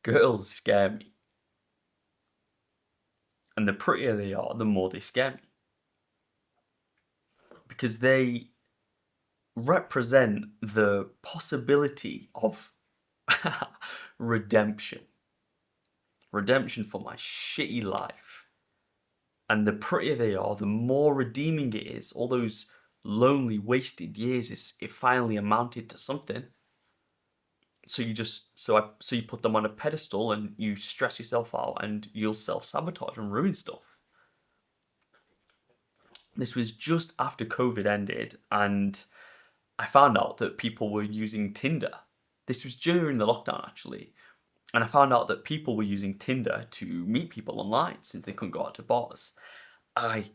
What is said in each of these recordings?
Girls scare me. And the prettier they are, the more they scare me. Because they represent the possibility of redemption. Redemption for my shitty life. And the prettier they are, the more redeeming it is. All those lonely, wasted years, it finally amounted to something. So you put them on a pedestal and you stress yourself out and you'll self-sabotage and ruin stuff. This was just after COVID ended and I found out that people were using Tinder. This was during the lockdown actually. And I found out that people were using Tinder to meet people online since they couldn't go out to bars. I,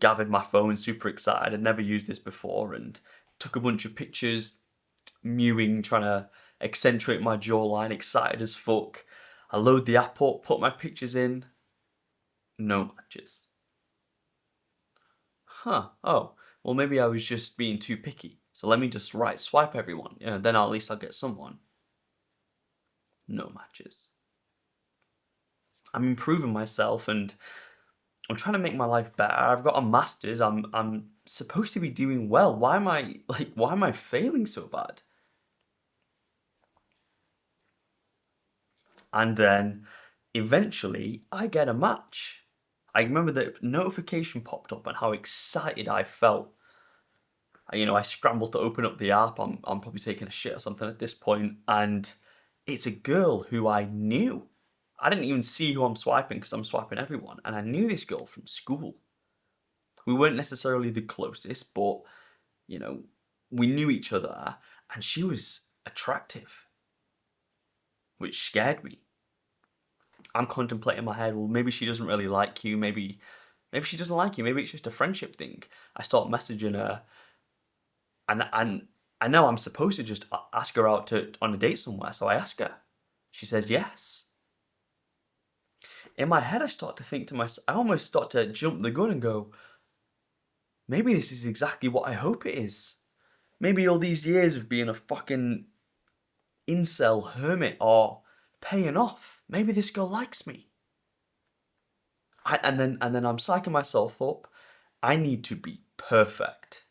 gathered my phone, super excited. I'd never used this before and took a bunch of pictures, mewing, trying to accentuate my jawline, excited as fuck. I load the app up, put my pictures in. No matches. Oh, well maybe I was just being too picky. So let me just swipe everyone. Then at least I'll get someone. No matches. I'm improving myself and I'm trying to make my life better. I've got a master's. I'm supposed to be doing well. Why am I failing so bad? And then eventually I get a match. I remember the notification popped up and how excited I felt. I scrambled to open up the app. I'm probably taking a shit or something at this point, and it's a girl who I knew. I didn't even see who I'm swiping because I'm swiping everyone, and I knew this girl from school. We weren't necessarily the closest, but we knew each other, and she was attractive, which scared me. I'm contemplating in my head, well, maybe she doesn't really like you, maybe she doesn't like you, maybe it's just a friendship thing. I start messaging her, and I know I'm supposed to just ask her out on a date somewhere, so I ask her. She says yes. In my head, I start to think to myself, I almost start to jump the gun and go, maybe this is exactly what I hope it is. Maybe all these years of being a fucking incel hermit are paying off. Maybe this girl likes me. And then I'm psyching myself up. I need to be perfect.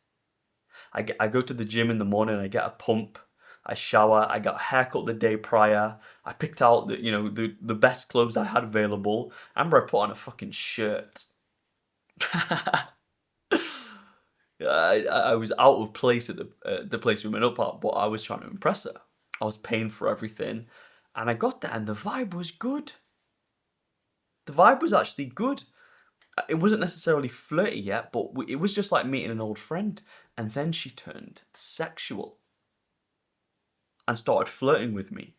I go to the gym in the morning, I get a pump, I shower, I got a haircut the day prior, I picked out the best clothes I had available. I remember I put on a fucking shirt. I was out of place at the place we met up at, but I was trying to impress her. I was paying for everything, and I got there, and the vibe was good. The vibe was actually good. It wasn't necessarily flirty yet, but it was just like meeting an old friend. And then she turned sexual and started flirting with me.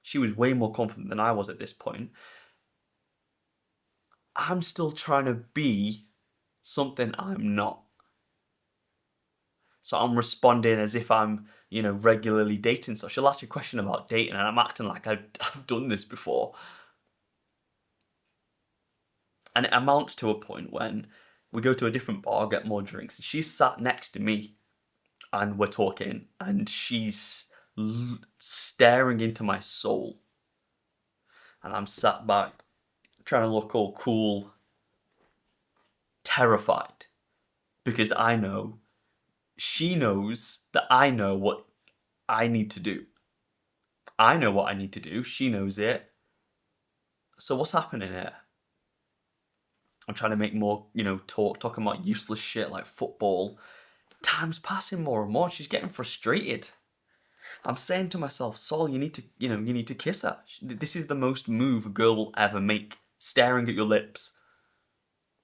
She was way more confident than I was at this point. I'm still trying to be something I'm not. So I'm responding as if I'm, regularly dating. So she'll ask a question about dating and I'm acting like I've done this before. And it amounts to a point when we go to a different bar, get more drinks, and she's sat next to me and we're talking and she's staring into my soul. And I'm sat back trying to look all cool, terrified, because I know she knows that I know what I need to do. I know what I need to do. She knows it. So what's happening here? I'm trying to make more, talking about useless shit like football. Time's passing more and more. She's getting frustrated. I'm saying to myself, Sol, you need to kiss her. This is the most move a girl will ever make, staring at your lips.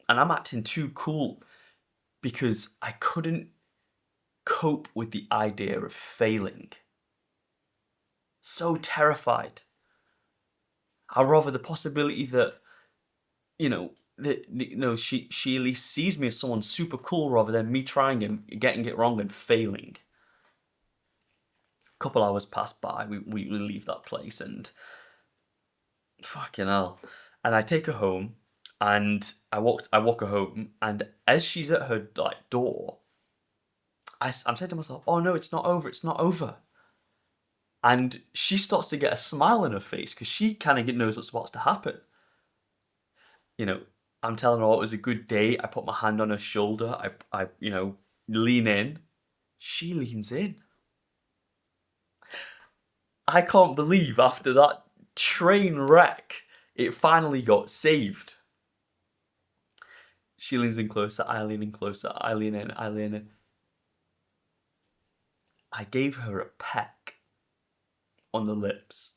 And I'm acting too cool because I couldn't cope with the idea of failing. So terrified. I'd rather the possibility that, she at least sees me as someone super cool rather than me trying and getting it wrong and failing. A couple hours pass by, we leave that place and fucking hell. And I take her home and I walk her home and as she's at her door, I'm saying to myself, oh no, it's not over. And she starts to get a smile on her face because she kind of knows what's about to happen. You know, I'm telling her, oh, it was a good day. I put my hand on her shoulder. I lean in. She leans in. I can't believe after that train wreck, it finally got saved. She leans in closer. I lean in closer. I lean in. I lean in. I gave her a peck on the lips.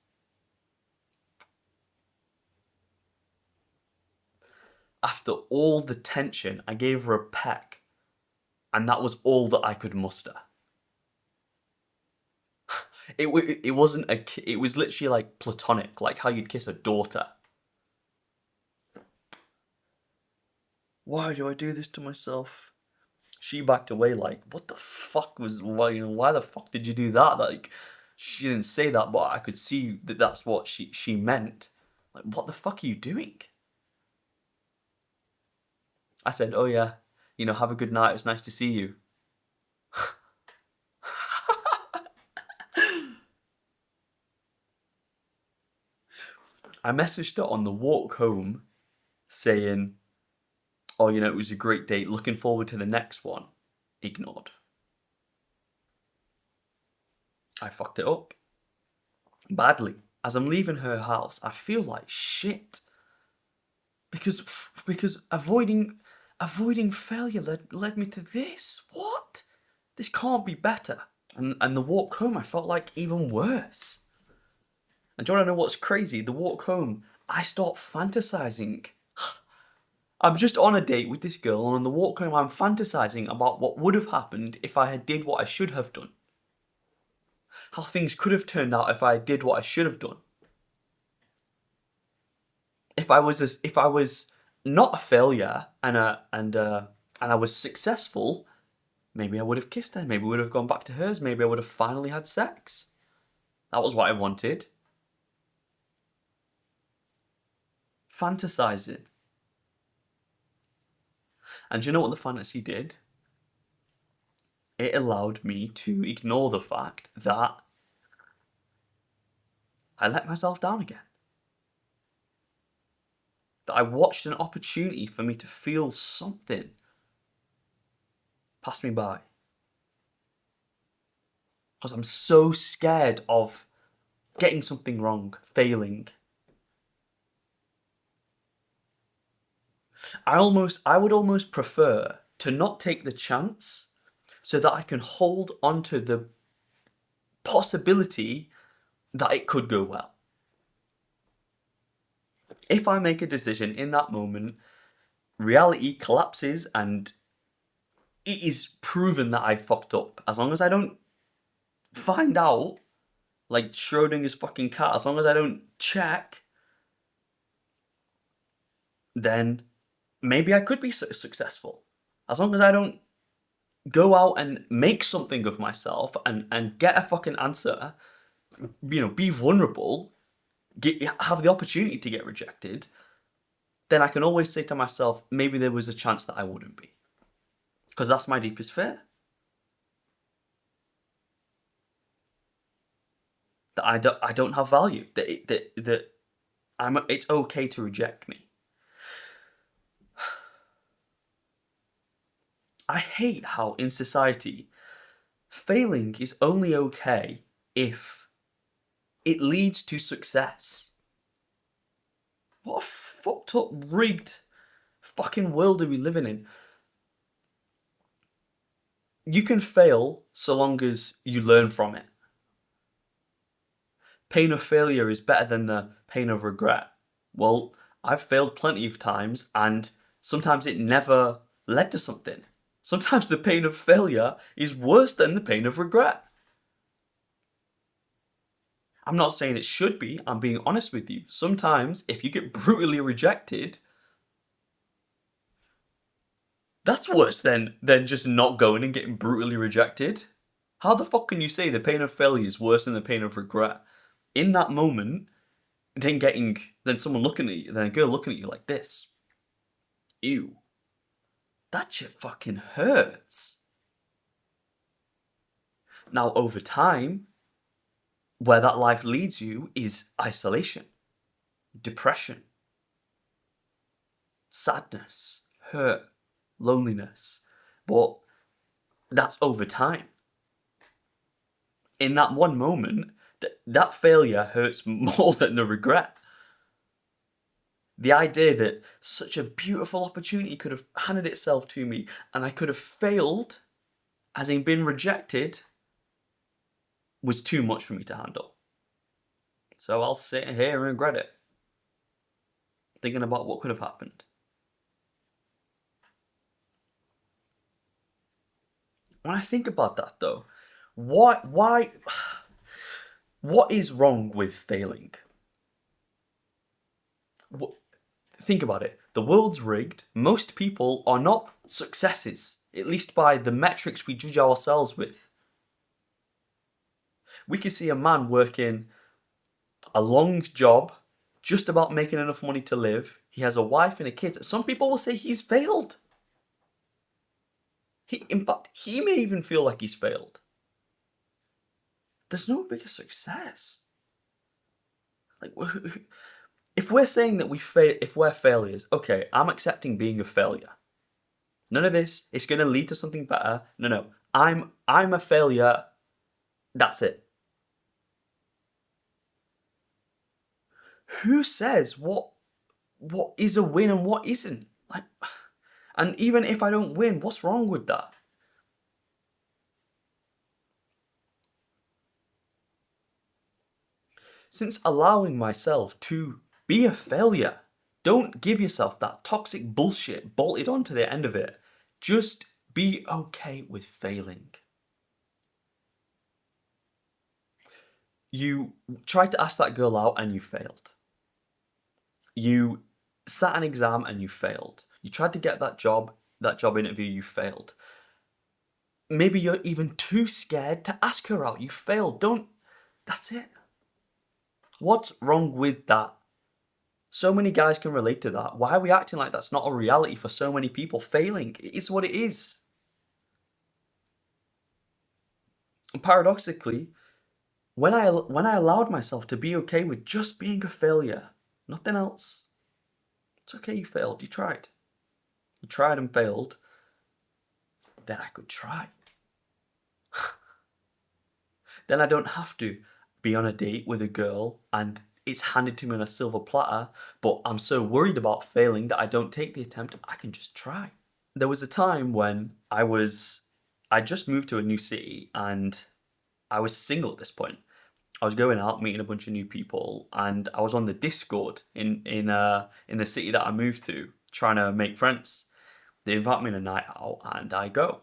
After all the tension, I gave her a peck, and that was all that I could muster. It wasn't it was literally like platonic, like how you'd kiss a daughter. Why do I do this to myself? She backed away like, what the fuck was, why the fuck did you do that? Like, she didn't say that, but I could see that that's what she meant. Like, what the fuck are you doing? I said, oh yeah, have a good night. It was nice to see you. I messaged her on the walk home saying, oh, it was a great date. Looking forward to the next one. Ignored. I fucked it up. Badly. As I'm leaving her house, I feel like shit. Because avoiding failure led me to this. What? This can't be better. And the walk home, I felt like even worse. And do you want to know what's crazy? The walk home, I start fantasizing. I'm just on a date with this girl, and on the walk home, I'm fantasizing about what would have happened if I had did what I should have done. How things could have turned out if I did what I should have done. If I was not a failure and I was successful, maybe I would have kissed her. Maybe we would have gone back to hers. Maybe I would have finally had sex. That was what I wanted. Fantasizing. And do you know what the fantasy did? It allowed me to ignore the fact that I let myself down again. That I watched an opportunity for me to feel something pass me by. Because I'm so scared of getting something wrong, failing. I would almost prefer to not take the chance so that I can hold onto the possibility that it could go well. If I make a decision in that moment, reality collapses and it is proven that I fucked up. As long as I don't find out, like Schrodinger's fucking cat, as long as I don't check, then maybe I could be successful. As long as I don't go out and make something of myself and get a fucking answer, be vulnerable, have the opportunity to get rejected, then I can always say to myself, maybe there was a chance that I wouldn't be. Because that's my deepest fear. That I don't have value. That it's okay to reject me. I hate how in society, failing is only okay if it leads to success. What a fucked up, rigged fucking world are we living in? You can fail so long as you learn from it. Pain of failure is better than the pain of regret. Well, I've failed plenty of times and sometimes it never led to something. Sometimes the pain of failure is worse than the pain of regret. I'm not saying it should be, I'm being honest with you. Sometimes, if you get brutally rejected, that's worse than just not going and getting brutally rejected. How the fuck can you say the pain of failure is worse than the pain of regret? In that moment, then someone looking at you, then a girl looking at you like this. Ew. That shit fucking hurts. Now, over time, where that life leads you is isolation, depression, sadness, hurt, loneliness. But that's over time. In that one moment, that failure hurts more than the regret. The idea that such a beautiful opportunity could have handed itself to me and I could have failed, as in been rejected, was too much for me to handle. So I'll sit here and regret it, thinking about what could have happened. When I think about that though, what is wrong with failing? Think about it. The world's rigged. Most people are not successes, at least by the metrics we judge ourselves with. We can see a man working a long job, just about making enough money to live. He has a wife and a kid. Some people will say he's failed. In fact, he may even feel like he's failed. There's no bigger success. Like, if we're saying that if we're failures, okay, I'm accepting being a failure. None of this is going to lead to something better. No, I'm a failure. That's it. Who says what is a win and what isn't? Like, and even if I don't win, what's wrong with that? Since allowing myself to be a failure, don't give yourself that toxic bullshit bolted onto the end of it. Just be okay with failing. You tried to ask that girl out and you failed. You sat an exam and you failed. You tried to get that job interview, you failed. Maybe you're even too scared to ask her out. You failed. That's it. What's wrong with that? So many guys can relate to that. Why are we acting like that's not a reality for so many people? Failing, it is what it is. And paradoxically, when I allowed myself to be okay with just being a failure, nothing else, it's okay, you failed, you tried. You tried and failed, then I could try. Then I don't have to be on a date with a girl and it's handed to me on a silver platter, but I'm so worried about failing that I don't take the attempt. I can just try. There was a time when I just moved to a new city and I was single at this point. I was going out, meeting a bunch of new people, and I was on the Discord in the city that I moved to, trying to make friends. They invite me on a night out, and I go.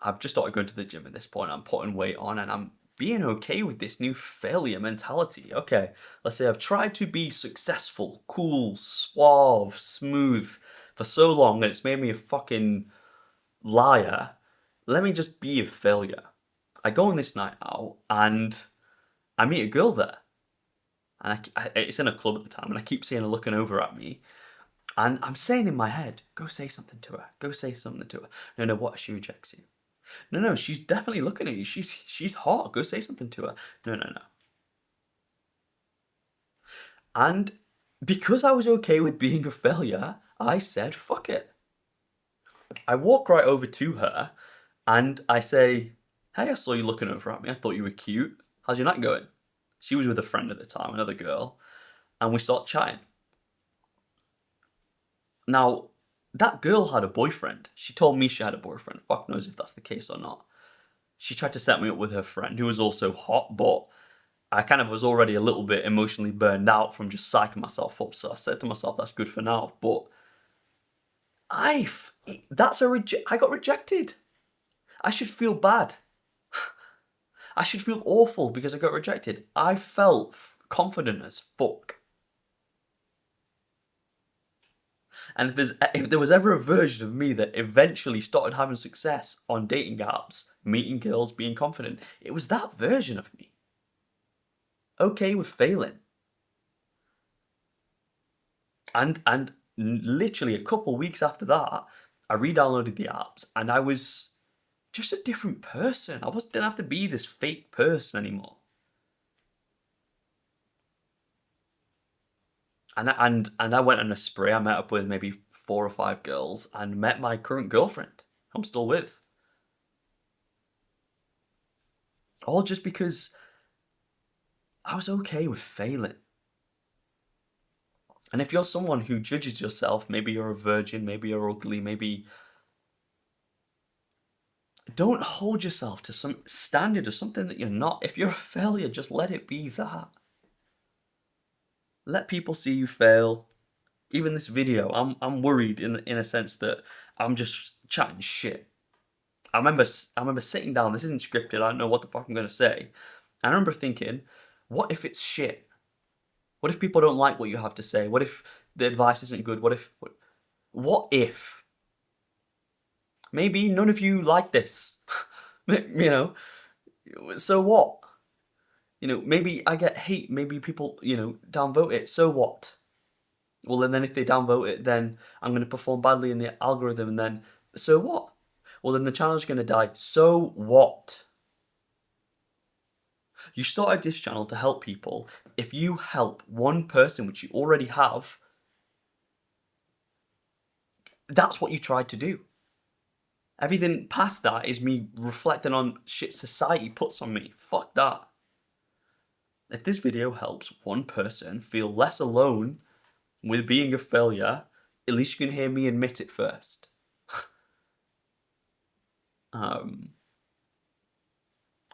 I've just started going to the gym at this point. I'm putting weight on, and I'm being okay with this new failure mentality. Okay, let's say I've tried to be successful, cool, suave, smooth for so long, and it's made me a fucking liar. Let me just be a failure. I go on this night out, and I meet a girl there. And it's in a club at the time, and I keep seeing her looking over at me. And I'm saying in my head, go say something to her. Go say something to her. No, what if she rejects you? No, she's definitely looking at you. She's hot. Go say something to her. No. And because I was okay with being a failure, I said, fuck it. I walk right over to her and I say, hey, I saw you looking over at me. I thought you were cute. How's your night going? She was with a friend at the time, another girl, and we start chatting. Now, that girl had a boyfriend. She told me she had a boyfriend. Fuck knows if that's the case or not. She tried to set me up with her friend, who was also hot, but I kind of was already a little bit emotionally burned out from just psyching myself up. So I said to myself, that's good for now. But I got rejected. I should feel bad. I should feel awful because I got rejected. I felt confident as fuck. And if there was ever a version of me that eventually started having success on dating apps, meeting girls, being confident, it was that version of me. Okay with failing. And literally a couple weeks after that, I re-downloaded the apps and I was just a different person. Didn't have to be this fake person anymore. And I went on a spree. I met up with maybe 4 or 5 girls and met my current girlfriend. I'm still with. All just because I was okay with failing. And if you're someone who judges yourself, maybe you're a virgin, maybe you're ugly, maybe don't hold yourself to some standard or something that you're not. If you're a failure, just let it be that. Let people see you fail. Even this video, I'm worried in a sense that I'm just chatting shit. I remember sitting down. This isn't scripted. I don't know what the fuck I'm gonna say. I remember thinking, what if it's shit? What if people don't like what you have to say? What if the advice isn't good? What if? Maybe none of you like this. You know, so what? Maybe I get hate. Maybe people, downvote it. So what? Well, and then if they downvote it, then I'm going to perform badly in the algorithm, and then so what? Well, then the channel's going to die. So what? You started this channel to help people. If you help one person, which you already have, that's what you tried to do. Everything past that is me reflecting on shit society puts on me. Fuck that. If this video helps one person feel less alone with being a failure, at least you can hear me admit it first.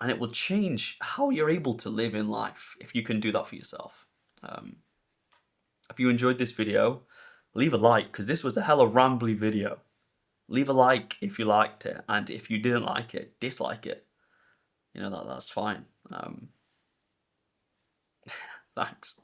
And it will change how you're able to live in life if you can do that for yourself. If you enjoyed this video, leave a like, because this was a hella rambly video. Leave a like if you liked it, and if you didn't like it, dislike it. That's fine. Thanks.